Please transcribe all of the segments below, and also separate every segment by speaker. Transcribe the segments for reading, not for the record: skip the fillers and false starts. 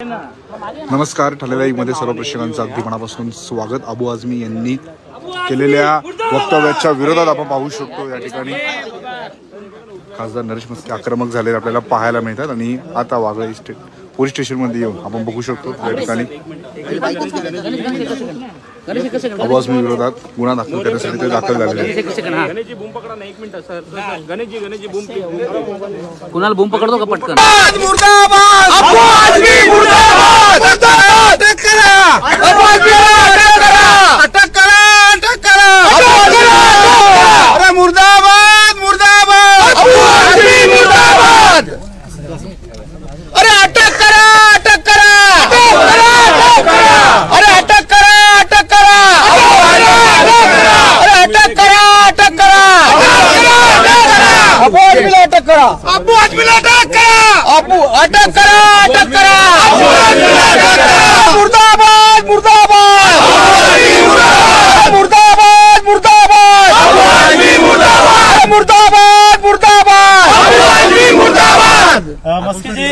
Speaker 1: नमस्कार. ठाणे लाईव्ह मध्ये सर्व प्रेक्षकांचं अगदी मनापासून स्वागत. अबू आझमी यांनी केलेल्या वक्तव्याच्या विरोधात आपण पाहू शकतो या ठिकाणी खासदार नरेश म्हस्के आक्रमक झालेले आपल्याला पाहायला मिळतात आणि आता वागळे पोलीस स्टेशन मध्ये येऊन आपण बघू शकतो या ठिकाणी अबू आझमी विरोधात गुन्हा दाखल करण्यासाठी ते दाखल झालेले आहेत.
Speaker 2: कुणाला बूम पकडतो का पटकन?
Speaker 3: मुर्दाबाद अबू आझमी मुर्दाबाद. अटक करा अबू आझमी अटक करा अटक करा अरे मुर्दाबाद मुर्दाबाद अबू आझमी मुर्दाबाद. अरे अटक करा अटक करा अरे अटक करा अटक करा अरे अटक करा अटक करा अबू आझमीला अटक करा अबू आझमीला अटक करा अबू अटक करा अटक करा मुर्दाबाद मुर्दाबाद मुर्दाबाद मुर्दाबाद मुर्दाबाद मुर्दाबाद मुर्दाबाद.
Speaker 4: मस्के जी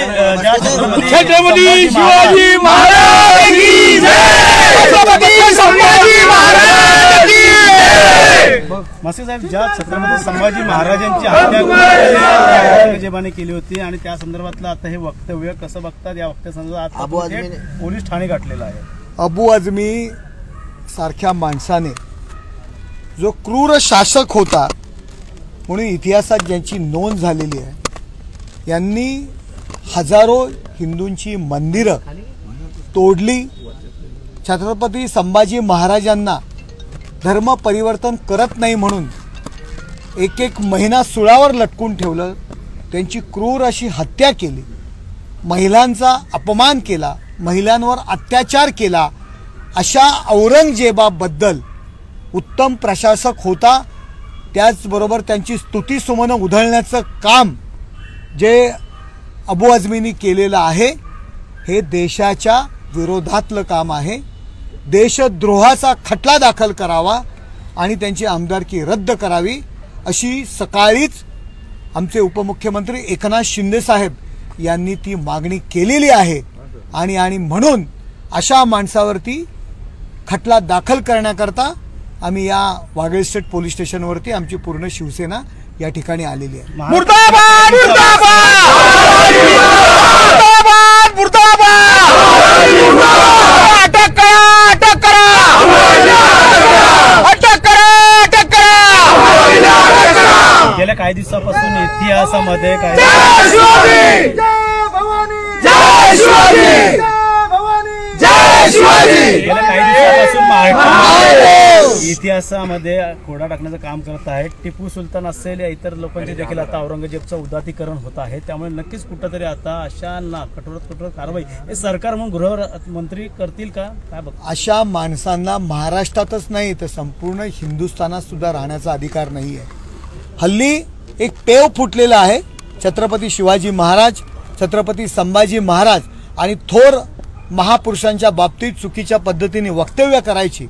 Speaker 3: छत्रपती शिवाजी महाराज की जय. छत्रपती संभाजी महाराज की जय.
Speaker 4: मस्के साहेब, ज्या छत्रपती संभाजी महाराजांची हत्या औरंगजेबाने केली होती आणि त्या संदर्भातलं आता हे वक्तव्य कसं बघतात? या वक्तव्यासंदर्भात पोलीस ठाणे गाठलेलं आहे.
Speaker 5: अबू आझमी सारख्या माणसाने जो क्रूर शासक होता म्हणून इतिहासात ज्यांची नोंद झालेली आहे, यांनी हजारो हिंदूंची मंदिरं तोडली. छत्रपती संभाजी महाराजांना धर्म परिवर्तन करत नाही म्हणून एक एक महिना सुळावर लटकून ठेवलं. त्यांची क्रूर अशी हत्या केली. महिलांचा अपमान केला, महिलांवर अत्याचार केला. अशा औरंगजेबाबद्दल उत्तम प्रशासक होता. त्याचबरोबर त्यांची स्तुतीसुमनं उधळण्याचं काम जे अबू आझमींनी केलेलं आहे हे देशाच्या विरोधातलं काम आहे. देशद्रोहाचा खटला दाखल करावा आणि त्यांची आमदारकी रद्द करावी अशी सकाळीच आमचे उपमुख्यमंत्री एकनाथ शिंदे साहेब यांनी ती मागणी केलेली आहे. आणि म्हणून अशा माणसावरती खटला दाखल करण्याकरता आम्ही या वागळे स्टेट पोलीस स्टेशनवरती आमची पूर्ण शिवसेना या ठिकाणी आलेली आहे.
Speaker 3: मुर्दाबाद मुर्दाबाद मुर्दाबाद मुर्दाबाद. अटक करा अटक करा अटक करा अटक करा.
Speaker 4: गेल्या काही दिवसापासून इतिहासामध्ये काय
Speaker 3: जय शिवाजी जय भवानी जय शिवाजी जय भवानी जय शिवाजी
Speaker 4: गेल्या काही दिवसापासून महाराष्ट्र इतिहासामध्ये खोडा टाकण्याचं काम करत आहे. टिपू सुलतान असेल या इतर लोकांचे देखील आता औरंगजेबचं उदात्तीकरण होत आहे. त्यामुळे नक्कीच कुठंतरी आता अशांना कठोर कारवाई हे सरकार म्हणून गृहमंत्री करतील का? काय बघ,
Speaker 5: अशा माणसांना महाराष्ट्रातच नाही तर संपूर्ण हिंदुस्थानात सुद्धा राहण्याचा अधिकार नाही आहे. हल्ली एक पेव फुटलेला आहे. छत्रपती शिवाजी महाराज, छत्रपती संभाजी महाराज आणि थोर महापुरुषांच्या बाबतीत चुकीच्या पद्धतीने वक्तव्य करायची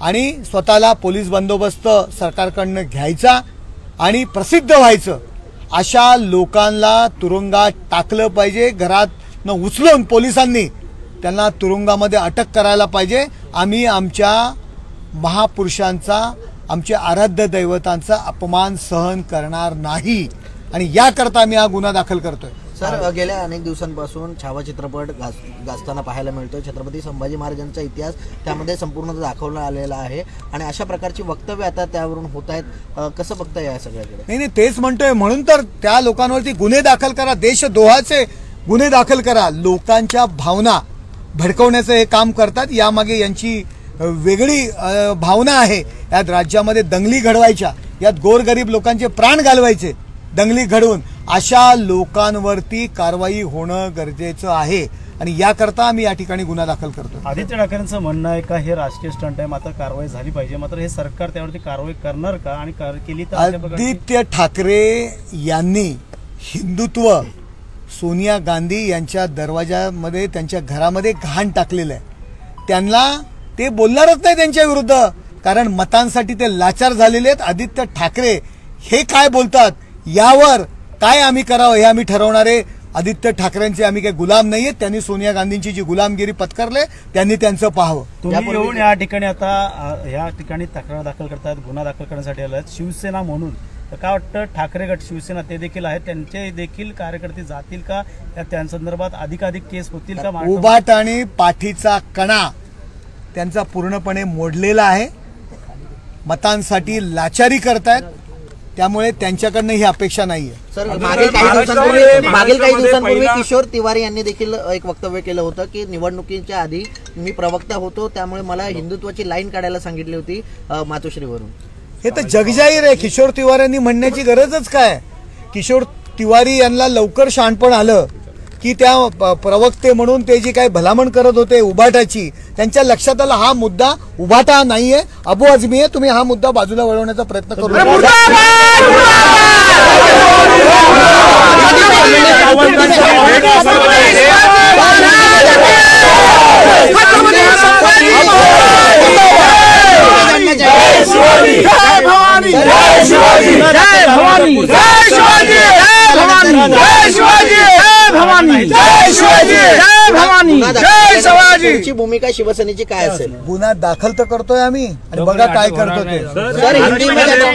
Speaker 5: आणि स्वतःला पोलीस बंदोबस्त सरकारकडनं घ्यायचा आणि प्रसिद्ध व्हायचं. अशा लोकांना तुरुंगात टाकलं पाहिजे. घरातनं उचलून पोलिसांनी त्यांना तुरुंगामध्ये अटक करायला पाहिजे. आम्ही आमच्या महापुरुषांचा, आमच्या आराध्य दैवतांचा अपमान सहन करणार नाही आणि याकरता आम्ही हा गुन्हा दाखल करतोय.
Speaker 6: सर, गेल्या अनेक दिवसांपासून छावा चित्रपट गाजताना पाहायला मिळतोय. छत्रपती संभाजी महाराजांचा इतिहास त्यामध्ये संपूर्ण दाखवला आलेला आहे आणि अशा प्रकारची वक्तव्य आता त्यावरून होत आहेत. कसं बघताय या सगळ्याकडे?
Speaker 5: नाही, तेच म्हणतोय. म्हणून तर त्या लोकांवरती गुन्हे दाखल करा, देशद्रोहाचे गुन्हे दाखल करा. लोकांच्या भावना भडकवण्याचं हे काम करतात. यामागे यांची वेगळी भावना आहे. यात राज्यामध्ये दंगली घडवायच्या, यात गोरगरीब लोकांचे प्राण घालवायचे, दंगली घडवून अशा लोकांवरती कारवाई होणं गरजेचं आहे आणि याकरता आम्ही या ठिकाणी गुन्हा दाखल करतो.
Speaker 4: आदित्य ठाकरेंचं म्हणणं आहे का हे राजकीय स्टंट आहे, मात्र कारवाई झाली पाहिजे. मात्र हे सरकार त्यावरती कारवाई करणार का आणि केली तर?
Speaker 5: आदित्य ठाकरे यांनी हिंदुत्व सोनिया गांधी यांच्या दरवाजामध्ये, त्यांच्या घरामध्ये घाण टाकलेलं आहे. त्यांना ते बोलणारच नाही त्यांच्या विरुद्ध, कारण मतांसाठी ते लाचार झालेले आहेत. आदित्य ठाकरे हे काय बोलतात यावर काय आम्ही करावं हे आम्ही ठरवणारे. आदित्य ठाकरेंचे आम्ही काही गुलाम नाहीये. त्यांनी सोनिया गांधींची जी गुलामगिरी पत्करले त्यांनी त्यांचं पाहावं.
Speaker 4: तुम्ही येऊन या ठिकाणी आता या ठिकाणी तक्रार दाखल करतात, गुन्हा दाखल करण्यासाठी आलात शिवसेना म्हणून, तर काय वाटतं ठाकरे गट शिवसेना ते देखील आहेत, त्यांचे देखील कार्यकर्ते जातील का त्या संदर्भात अधिकाधिक केस होतील का?
Speaker 5: उभाट आणि पाठीचा कणा त्यांचा पूर्णपणे मोडलेला आहे. मतांसाठी लाचारी करतायत, त्यामुळे त्यांच्याकडनं ही अपेक्षा नाहीये.
Speaker 6: सर मागील काही दिवसांपूर्वी किशोर तिवारी यांनी देखील एक वक्तव्य केलं होतं की निवडणुकीच्या आधी मी प्रवक्ता होतो, त्यामुळे मला हिंदुत्वाची लाईन काढायला सांगितली होती मातोश्रीवरून.
Speaker 5: हे तर जगजाहीर आहे. किशोर तिवारींनी म्हणण्याची गरजच काय? किशोर तिवारी यांना लवकर शहाणपण आलं की त्या प्रवक्ते म्हणून ते जी काही भलामण करत होते उभाटाची, त्यांच्या लक्षात आला हा मुद्दा उभाटा नाहीये, अबू आझमी आहे. तुम्ही हा मुद्दा बाजूला वळवण्याचा प्रयत्न करू
Speaker 6: तुमची भूमिका शिवसेनेची काय असेल?
Speaker 5: गुन्हा दाखल तर करतोय आम्ही, आणि बघा काय करतो ते.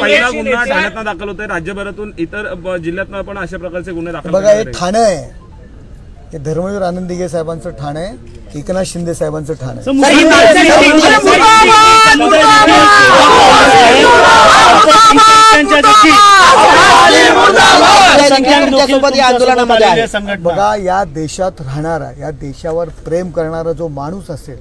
Speaker 2: पहिला गुन्हा ठाण्यात दाखल होतोय, राज्यभरातून इतर जिल्ह्यात पण अशा प्रकारचे गुन्हे दाखल.
Speaker 5: बघा हे ठाणे आहे, हे धर्मवीर आनंददिघे साहेबांचं ठाणे आहे, एकनाथ शिंदे साहेबांचं ठाणे आहे. बघा या देशात राहणारा, या देशावर प्रेम करणारा जो माणूस असेल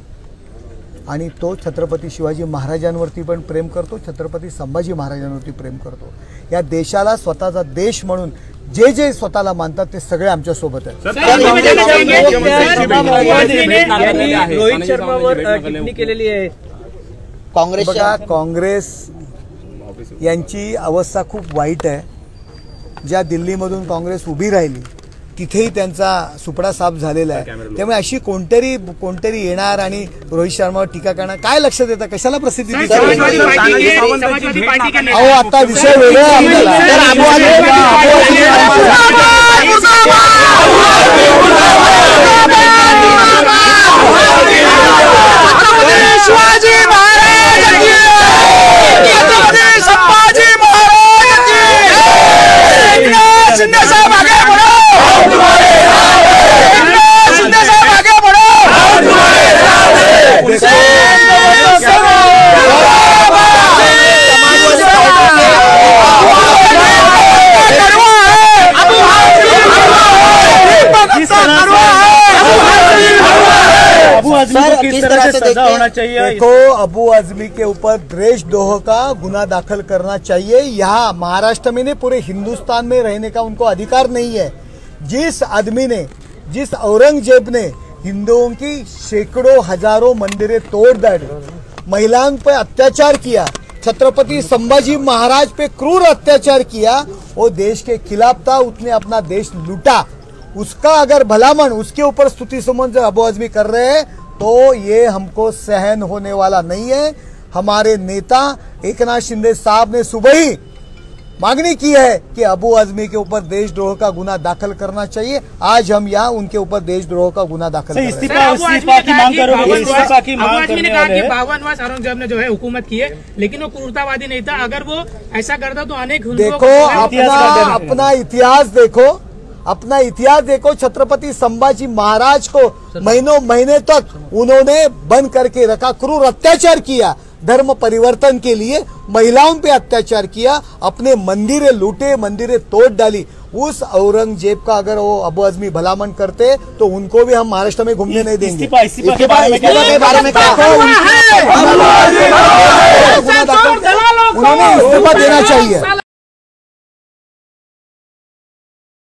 Speaker 5: आणि तो छत्रपती शिवाजी महाराजांवरती पण प्रेम करतो, छत्रपती संभाजी महाराजांवरती प्रेम करतो. या देशाला स्वतःचा देश म्हणून जे जे स्वतःला मानतात ते सगळे आमच्या सोबत आहेत.
Speaker 7: रोहित शर्मावर टिप्पणी केलेली आहे
Speaker 6: काँग्रेस.
Speaker 5: बघा काँग्रेस यांची अवस्था खूप वाईट आहे. ज्या दिल्लीमधून काँग्रेस उभी राहिली तिथेही त्यांचा सुपडा साफ झालेला आहे. त्यामुळे अशी कोणतरी येणार आणि रोहित शर्मावर टीका करणार, काय लक्षात येतं, कशाला प्रसिद्धी देतात? अहो आता विषय वेगळा देखो, अबू आजमी के ऊपर देशद्रोह का गुनाह दाखल करना चाहिए. यहाँ महाराष्ट्र में नहीं, पूरे हिंदुस्तान में रहने का उनको अधिकार नहीं है. जिस आदमी ने, जिस औरंगजेब ने हिंदुओं की सैकड़ों हजारों मंदिरें तोड़ डाली, महिलाओं पे अत्याचार किया, छत्रपति संभाजी महाराज पे क्रूर अत्याचार किया, वो देश के खिलाफ था, उसने अपना देश लूटा. उसका अगर भलामण, उसके ऊपर स्तुति सुमन जो अबू आजमी कर रहे हैं तो ये हमको सहन होने वाला नहीं है. हमारे नेता एकनाथ शिंदे साहब ने सुबह ही मांगनी की है कि अबू आजमी के ऊपर देशद्रोह का गुना दाखिल करना चाहिए. आज हम यहाँ उनके ऊपर देशद्रोह का गुना दाखिल कर रहे हैं.
Speaker 7: इस्तीफा की मांग करने वाले हैं. 52 वर्ष औरंगजेब ने जो है हुकूमत की है, लेकिन वो क्रूरतावादी नहीं था. अगर वो ऐसा करता तो अनेक
Speaker 5: देखो अपना इतिहास देखो, अपना इतिहास देखो. छत्रपति संभाजी महाराज को महीनों महीने तक उन्होंने बंद करके रखा, क्रूर अत्याचार किया, धर्म परिवर्तन के लिए महिलाओं पे अत्याचार किया, अपने मंदिरें लूटे, मंदिरें तोड़ डाली. उस औरंगजेब का अगर वो अबू आजमी भलामन करते तो उनको भी हम महाराष्ट्र में घूमने नहीं देंगे.
Speaker 6: इस्तीफा के बारे में क्या?
Speaker 5: उन्होंने इस्तीफा देना चाहिए.